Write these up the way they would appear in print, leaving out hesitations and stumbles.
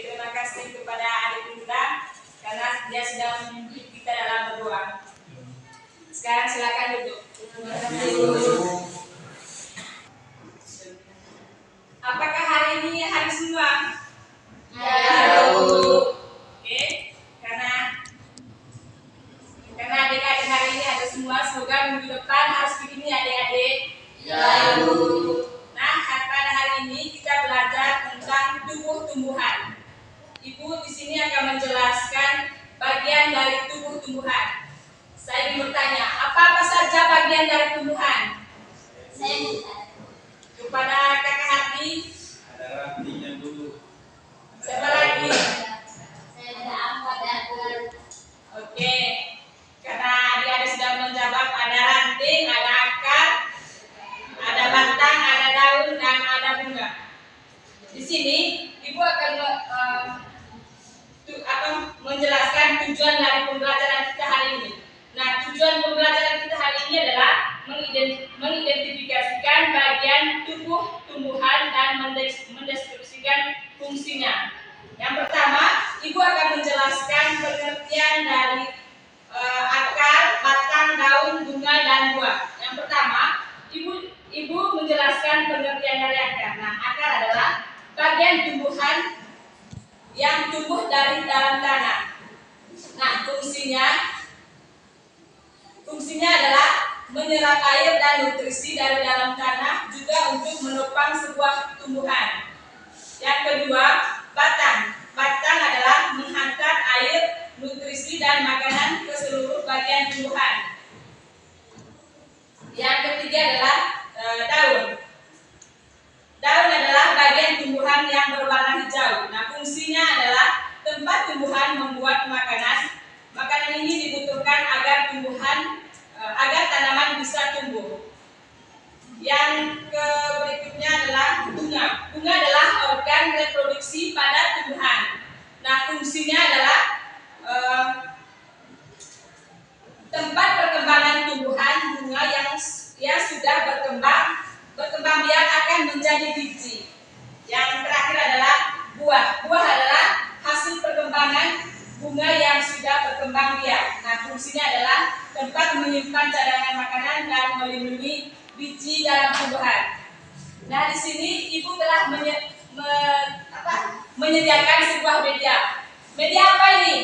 terima kasih kepada adik kita karena dia sudah memimpin kita dalam berdoa. Sekarang silakan duduk. Apakah hari ini hari semua? Ya, Bu. Oke, karena adik-adik hari ini ada semua, semoga minggu depan harus begini adik-adik. Ya, Bu. Nah, pada hari ini kita belajar tentang tumbuh-tumbuhan. Ibu di sini akan menjelaskan bagian dari tumbuh-tumbuhan. Saya ingin bertanya, apa saja bagian dari tumbuhan? Saya bukan. Kepada Kakak Hati. Ada rantingnya dulu. Siapa lagi? Saya ada angkat dan akar. Oke. Karena adik-adik sudah menjawab, ada ranting, ada akar, ada batang, ada daun, dan ada bunga. Di sini Ibu akan menjelaskan tujuan dari pembelajaran kita hari ini. Nah, tujuan pembelajaran kita hari ini adalah mengidentifikasikan bagian tubuh tumbuhan dan mendeskripsikan fungsinya. Yang pertama, Ibu akan menjelaskan pengertian dari akar, batang, daun, bunga, dan buah. Yang pertama, Ibu menjelaskan pengertian dari akar. Nah, akar adalah bagian tumbuhan yang tumbuh dari dalam tanah. Nah, fungsinya adalah menyerap air dan nutrisi dari dalam tanah, juga untuk menopang sebuah tumbuhan. Yang kedua, batang. Batang adalah menghantar air, nutrisi, dan makanan ke seluruh bagian tumbuhan. Yang ketiga adalah daun. Daun adalah bagian tumbuhan yang berwarna hijau. Nah, fungsinya adalah tempat tumbuhan membuat makanan. Makanan ini dibutuhkan agar tanaman bisa tumbuh. Yang berikutnya adalah bunga. Bunga adalah organ reproduksi pada tumbuhan. Nah, fungsinya adalah tempat perkembangan tumbuhan. Bunga yang sudah berkembang biak akan menjadi biji. Yang terakhir adalah buah. Buah adalah hasil perkembangan bunga yang sudah berkembang biak. Nah, fungsinya adalah tempat menyimpan cadangan makanan dan melindungi biji dalam tumbuhan. Nah, di sini Ibu telah menyediakan sebuah media. Media apa ini?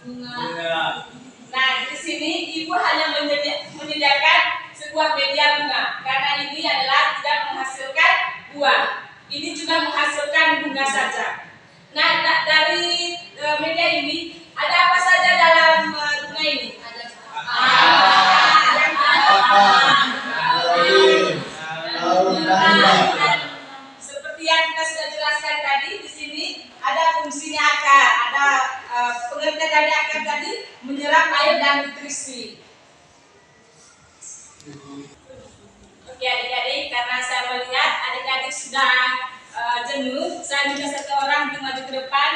Bunga. Nah, di sini Ibu hanya menyediakan sebuah media bunga, karena ini adalah tidak menghasilkan buah. Ini juga menghasilkan bunga saja. Nah, dari media ini ada apa saja dalam bunga ini? Seperti yang kita sudah jelaskan tadi, di sini ada fungsinya akar, ada pengertian dari akar tadi, menyerap air dan nutrisi. Oke adik-adik, karena saya melihat adik-adik sudah jenuh, saya minta satu orang untuk maju ke depan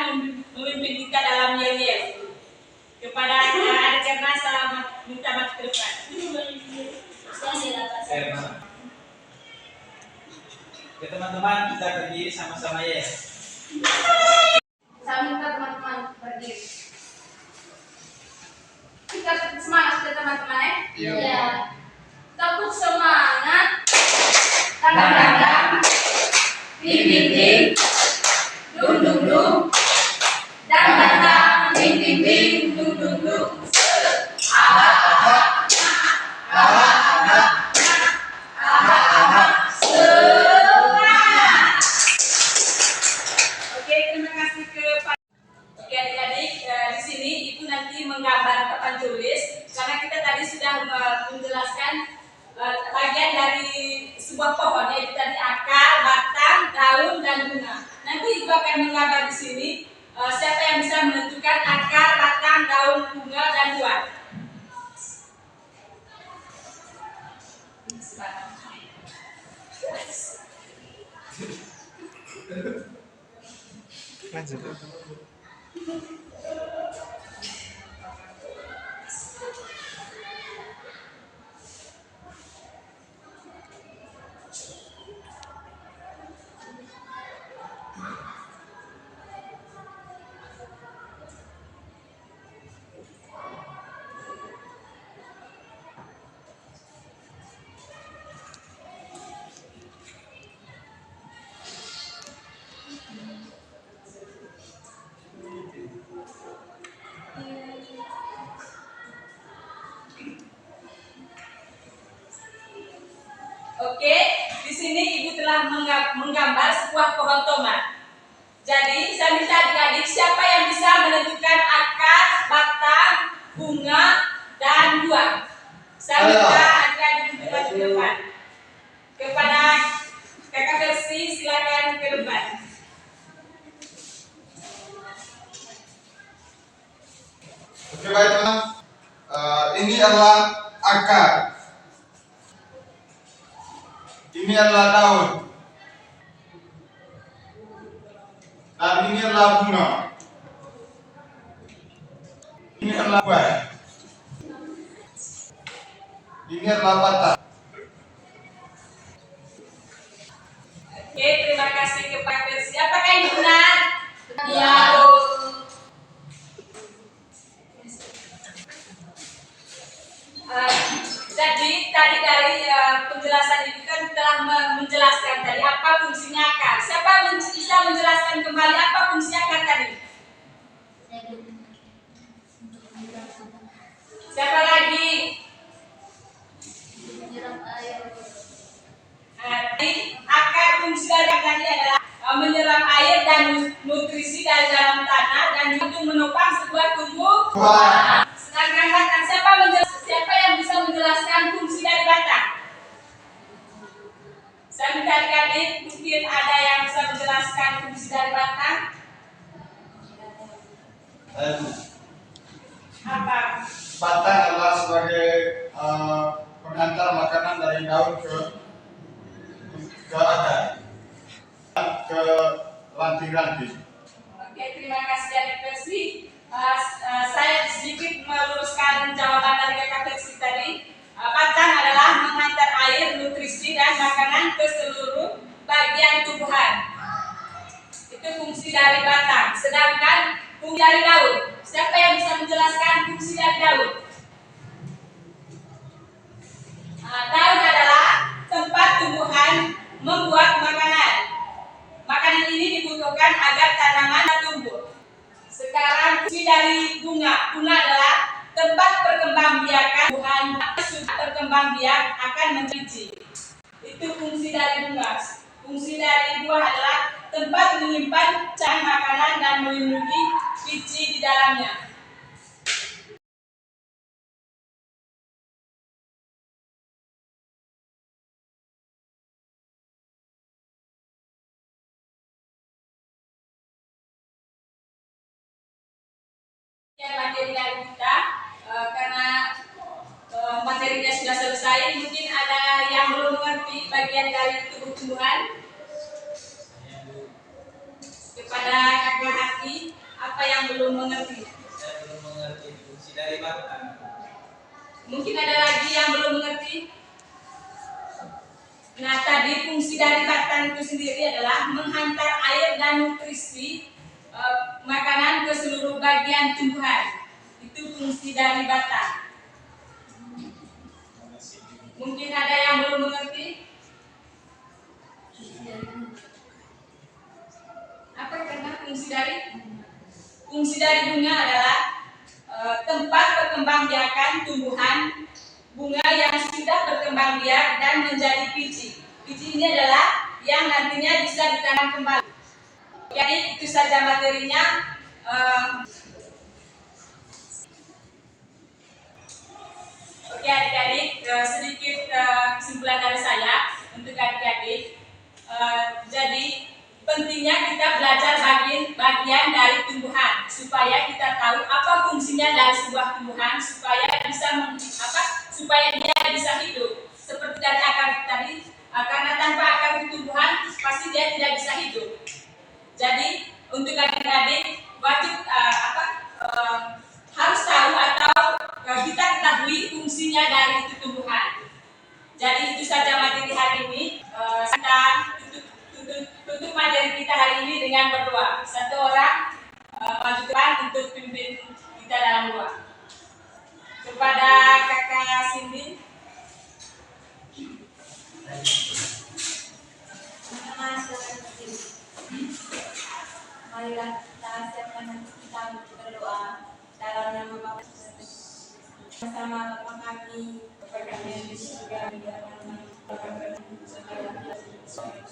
memimpin kita dalam yel-yel. Kepada adik Erna, saya minta maju ke depan. Oke teman-teman, kita berdiri sama-sama ya. Saya minta teman-teman berdiri. Kita semangat sudah teman-teman ya? Iya. Tepuk semangat. Tanda-tanda. Ding-ding-ding. Dung-dung-dung. Tanda-tanda. Ding-ding-ding. Dung-dung-dung. Aha-aha. Aha-aha. Aha-aha. Semangat. Oke, terima kasih kepada. Oke adik-adik, di sini Ibu nanti menggambar papan tulis, karena kita tadi sudah menjelaskan bagian dari sebuah pohon, yaitu tadi akar, batang, daun, dan bunga. Nanti Ibu akan menggambar di sini siapa yang bisa menentukan akar, batang, daun, bunga, dan buah. Lanjut. telah menggambar sebuah pohon tomat. Jadi saya minta adik-adik siapa yang bisa menentukan akar, batang, bunga, dan buah. Saya minta adik-adik untuk maju ke depan. Kepada kakak Versi silakan ke depan. Oke baik teman, ini adalah akar, ini adalah daun, dan ini adalah bunga, ini adalah buah, ini adalah batang. Oke, terima kasih kepada Versi. Apakah ini benar? Ya. Jadi tadi dari penjelasan itu kan telah menjelaskan tadi apa fungsinya akar. Siapa bisa menjelaskan kembali apa fungsi akar tadi? Siapa lagi? Jadi akar fungsi dari akar tadi adalah menyerap air dan nutrisi dari dalam tanah dan untuk menopang sebuah tumbuhan. Sedangkan batang siapa yang bisa menjelaskan fungsi dari batang? Saya minta adik-adik mungkin ada yang bisa menjelaskan fungsi dari batang. Apa? Batang adalah sebagai pengantar makanan dari daun ke akar, ke ranting-ranting. Oke, terima kasih adik Versi. Saya sedikit meluruskan jawaban dari kakak Versi tadi. Batang adalah menghantar air, nutrisi, dan makanan ke seluruh bagian tumbuhan. Itu fungsi dari batang. Sedangkan fungsi dari daun, siapa yang bisa menjelaskan fungsi dari daun? Daun adalah tempat tumbuhan membuat makanan. Makanan ini dibutuhkan agar tanaman tumbuh. Sekarang fungsi dari bunga. Bunga adalah tempat perkembangbiakan tumbuhan. Sudah berkembang biak akan menjadi. Itu fungsi dari bunga. Fungsi dari buah adalah tempat menyimpan cairan makanan dan melindungi biji di dalamnya. Materi dari kita karena materinya sudah selesai, mungkin ada yang belum mengerti bagian dari tubuh tumbuhan. Kepada kakak Hati, apa yang belum mengerti? Saya belum mengerti fungsi dari batang. Mungkin ada lagi yang belum mengerti. Nah, tadi fungsi dari batang itu sendiri adalah menghantar air dan nutrisi makanan ke seluruh bagian tumbuhan. Itu fungsi dari batang. Mungkin ada yang belum mengerti. Apa karena fungsi dari bunga adalah tempat perkembangbiakan tumbuhan bunga yang sudah berkembang biak dan menjadi biji. Biji ini adalah yang nantinya bisa ditanam kembali. Jadi itu saja materinya. Oke adik-adik, sedikit kesimpulan dari saya untuk adik-adik. Jadi pentingnya kita belajar bagian dari tumbuhan supaya kita tahu apa fungsinya dari sebuah tumbuhan supaya supaya dia bisa hidup. Seperti dari akar tadi, karena tanpa akar tumbuhan pasti dia tidak bisa hidup. Jadi untuk adik-adik wajib harus tahu atau kita ketahui fungsinya dari itu tumbuhan. Jadi itu saja materi hari ini. Kita tutup materi kita hari ini dengan berdoa. Satu orang maju depan untuk pimpin kita dalam doa. Kepada kakak Cindy. Marilah kita siapkan hati kita untuk berdoa dalam nama Bapa bersama Bapa kami yang di surga, di dalam nama Bapa kami Amin.